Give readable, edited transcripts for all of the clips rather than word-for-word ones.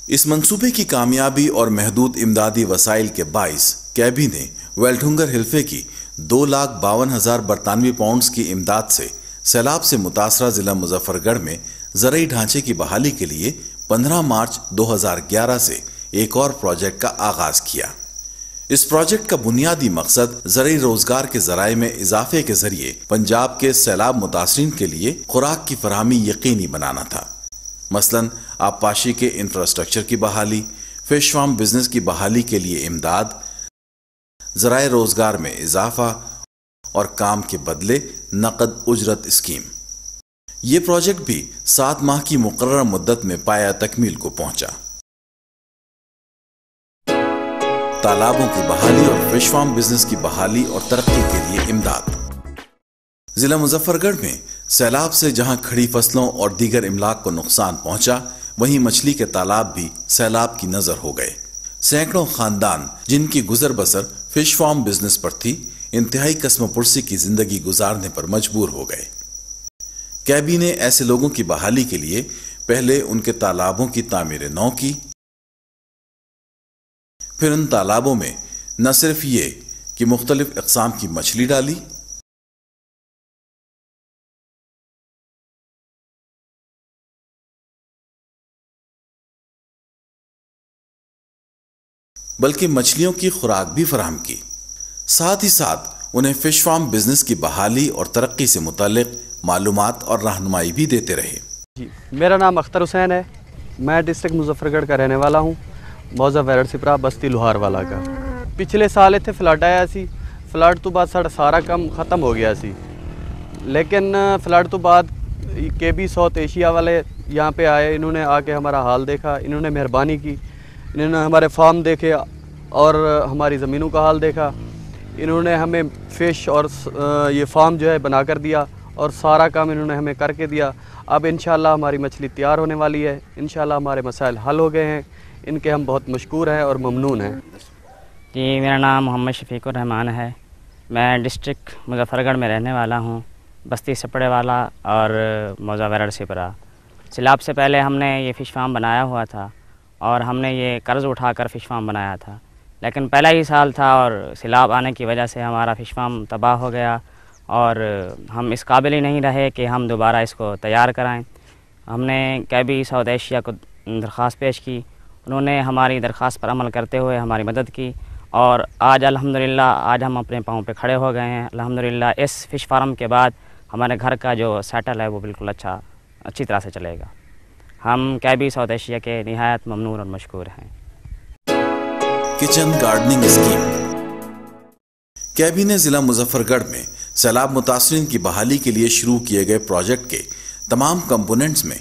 اس منصوبے کی کامیابی اور محدود امدادی وسائل کے باعث کیبی نے ویلٹھونگر حلفے کی 2,52,000 برطانوی پاؤنڈز کی امداد سے سیلاب سے متاثرہ ضلع مظفر گڑھ میں زرعی ڈھانچے کی بحالی کے لیے 15 مارچ 2011 سے ایک اور پروجیکٹ کا آغاز کیا۔ اس پروجیکٹ کا بنیادی مقصد زرعی روزگار کے ذرائع میں اضافے کے ذریعے پنجاب کے سیلاب متاثرین کے لیے خوراک کی فراہمی یقینی بنانا تھا۔ مثلاً آبپاشی کے انفراسٹرکچر کی بحالی، فش فارم بزنس کی بحالی کے لیے امداد، ذرائع روزگار میں اضافہ اور کام کے بدلے نقد اجرت اسکیم۔ یہ پروجیکٹ بھی 7 ماہ کی مقررہ مدت میں پایا تکمیل کو پہنچا۔ تالابوں کی بحالی اور فش فارم بزنس کی بحالی اور ترقی کے لیے امداد۔ ضلع مظفر گڑھ میں سیلاب سے جہاں کھڑی فصلوں اور دیگر املاک کو نقصان پہنچا، وہیں مچھلی کے تالاب بھی سیلاب کی نظر ہو گئے۔ سینکڑوں خاندان جن کی گزر بسر فش فارم بزنس پر تھی، انتہائی قسم پرسی کی زندگی گزارنے پر مجبور ہو گئے۔ کیبی نے ایسے لوگوں کی بحالی کے لیے پہلے ان کے تالابوں کی تعمیر نو کی، پھر ان تالابوں میں نہ صرف یہ کہ مختلف اقسام کی مچھلی ڈالی، بلکہ مچھلیوں کی خوراک بھی فراہم کی۔ ساتھ ہی ساتھ انہیں فش فارم بزنس کی بحالی اور ترقی سے متعلق معلومات اور رہنمائی بھی دیتے رہے۔ جی، میرا نام اختر حسین ہے، میں ڈسٹرکٹ مظفر گڑھ کا رہنے والا ہوں، موضع ویرڑ سپرا بستی لوہار والا کا۔ پچھلے سال اتنے فلڈ آیا سی، فلڈ تو بعد سارا کام ختم ہو گیا سی، لیکن فلڈ تو بعد کیبی ساؤتھ ایشیا والے یہاں پہ آئے، انہوں نے آ کے ہمارا حال دیکھا، انہوں نے مہربانی کی، انہوں نے ہمارے فارم دیکھے اور ہماری زمینوں کا حال دیکھا، انہوں نے ہمیں فش اور یہ فارم جو ہے بنا کر دیا اور سارا کام انہوں نے ہمیں کر کے دیا۔ اب انشاءاللہ ہماری مچھلی تیار ہونے والی ہے، انشاءاللہ ہمارے مسائل حل ہو گئے ہیں، ان کے ہم بہت مشکور ہیں اور ممنون ہیں۔ جی، میرا نام محمد شفیق الرحمان ہے، میں ڈسٹرکٹ مظفر گڑھ میں رہنے والا ہوں، بستی سپڑے والا اور موضع ویرڑ سپرا۔ سیلاب سے پہلے ہم نے یہ فش فارم بنایا ہوا تھا اور ہم نے یہ قرض اٹھا کر فش فارم بنایا تھا، لیکن پہلا ہی سال تھا اور سیلاب آنے کی وجہ سے ہمارا فش فارم تباہ ہو گیا اور ہم اس قابل ہی نہیں رہے کہ ہم دوبارہ اس کو تیار کرائیں۔ ہم نے کیبی ساؤتھ ایشیا کو درخواست پیش کی، انہوں نے ہماری درخواست پر عمل کرتے ہوئے ہماری مدد کی اور آج الحمدللہ آج ہم اپنے پاؤں پہ کھڑے ہو گئے ہیں۔ الحمدللہ اس فش فارم کے بعد ہمارے گھر کا جو سیٹل ہے وہ بالکل اچھی طرح سے چلے گا۔ ہم کیبی ساؤتھ ایشیا کے نہایت ممنون اور مشکور ہیں۔ Kitchen gardening scheme. کیبی نے ضلع مظفر گڑھ میں سیلاب متاثرین کی بحالی کے لیے شروع کیے گئے پروجیکٹ کے تمام کمپوننٹس میں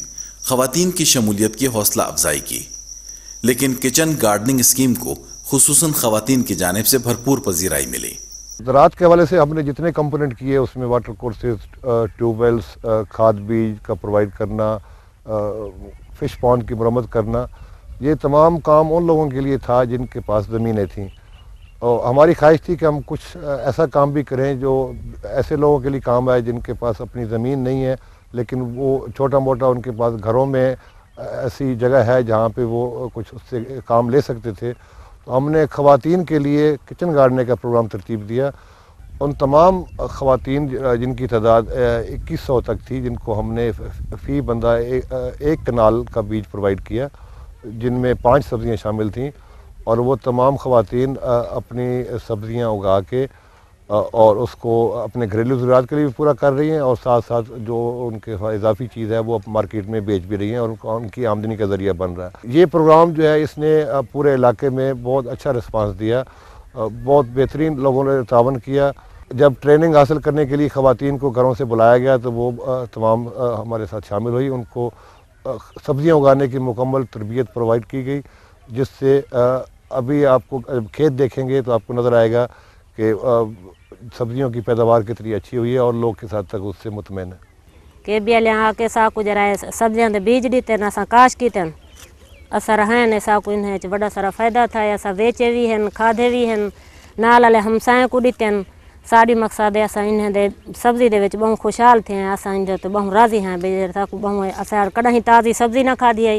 خواتین کی شمولیت کی حوصلہ افزائی کی، لیکن کچن گارڈننگ اسکیم کو خصوصاً خواتین کی جانب سے بھرپور پذیرائی ملی۔ زراعت کے حوالے سے ہم نے جتنے کمپوننٹ کیے اس میں واٹر کورسز، ٹیوب ویلز، کھاد بیج کا پرووائڈ کرنا، فش پونڈ کی مرمت کرنا، یہ تمام کام ان لوگوں کے لیے تھا جن کے پاس زمینیں تھیں، اور ہماری خواہش تھی کہ ہم کچھ ایسا کام بھی کریں جو ایسے لوگوں کے لیے کام آئے جن کے پاس اپنی زمین نہیں ہے، لیکن وہ چھوٹا موٹا ان کے پاس گھروں میں ایسی جگہ ہے جہاں پہ وہ کچھ اس سے کام لے سکتے تھے۔ تو ہم نے خواتین کے لیے کچن گارڈننگ کا پروگرام ترتیب دیا۔ ان تمام خواتین جن کی تعداد 2100 تک تھی، جن کو ہم نے فی بندہ ایک کنال کا بیج پرووائڈ کیا، جن میں 5 سبزیاں شامل تھیں، اور وہ تمام خواتین اپنی سبزیاں اگا کے اور اس کو اپنے گھریلو ضروریات کے لیے بھی پورا کر رہی ہیں، اور ساتھ ساتھ جو ان کے اضافی چیز ہے وہ مارکیٹ میں بیچ بھی رہی ہیں اور ان کی آمدنی کا ذریعہ بن رہا ہے۔ یہ پروگرام جو ہے اس نے پورے علاقے میں بہت اچھا رسپانس دیا، بہت بہترین لوگوں نے تعاون کیا۔ جب ٹریننگ حاصل کرنے کے لیے خواتین کو گھروں سے بلایا گیا تو وہ تمام ہمارے ساتھ شامل ہوئی، ان کو سبزیاں اگانے کی مکمل تربیت پرووائڈ کی گئی، جس سے ابھی آپ کو کھیت دیکھیں گے تو آپ کو نظر آئے گا کہ سبزیوں کی پیداوار کتنی اچھی ہوئی ہے اور لوگ کس حد تک اس سے مطمئن ہیں۔ کہ بیلے آ کے ساکو جرائے سبزیاں دے بیج دیتے نا سا کاش کیتے اثر ہیں نے ساکو انہیں بڑا سارا فائدہ تھا، ایسا بیچے بھی ہیں، کھادے بھی ہیں، نال والے ہمسائیں کو دیتے ہیں۔ ساڑی مقصد ہے اسا انہیں دے سبزی دے وچ بہت خوشحال تھے، اسا ان جو تو بہت راضی ہیں بے ساکو بہت اسا کڑاہی تازی سبزی نہ کھا دی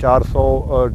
400